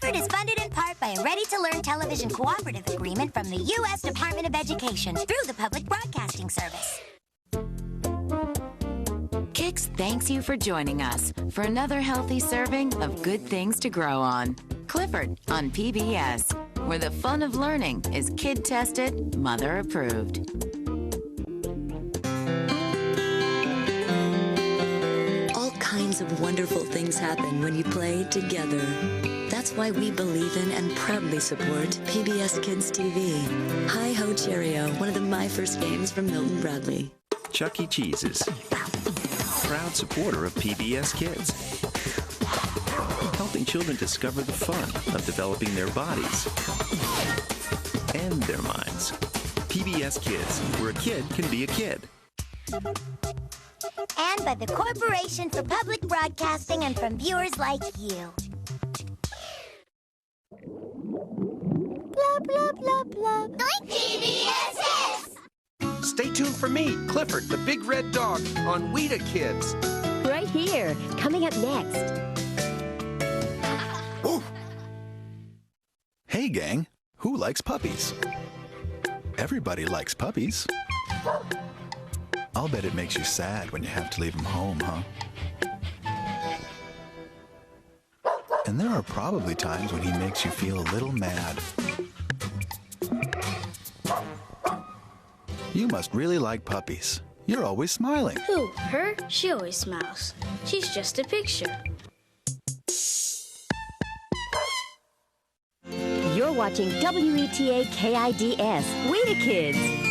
effort is funded in part by a ready-to-learn television cooperative agreement from the U.S. Department of Education through the Public Broadcasting Service. Kix thanks you for joining us for another healthy serving of good things to grow on. Clifford on PBS, where the fun of learning is kid-tested, mother-approved. All kinds of wonderful things happen when you play together. That's why we believe in and proudly support PBS Kids TV. Hi-Ho Cheerio, one of the My First games from Milton Bradley. Chuck E. Cheese's, proud supporter of PBS Kids, helping children discover the fun of developing their bodies and their minds. PBS Kids, where a kid can be a kid. And by the Corporation for Public Broadcasting and from viewers like you. Blah, blah, blah, blah. PBS Kids! Stay tuned for me, Clifford, the big red dog, on WETA Kids. Right here, coming up next. Ooh. Hey, gang, who likes puppies? Everybody likes puppies. I'll bet it makes you sad when you have to leave them home, huh? And there are probably times when he makes you feel a little mad. You must really like puppies. You're always smiling. Who? Her? She always smiles. She's just a picture. You're watching WETA KIDS, WETA Kids.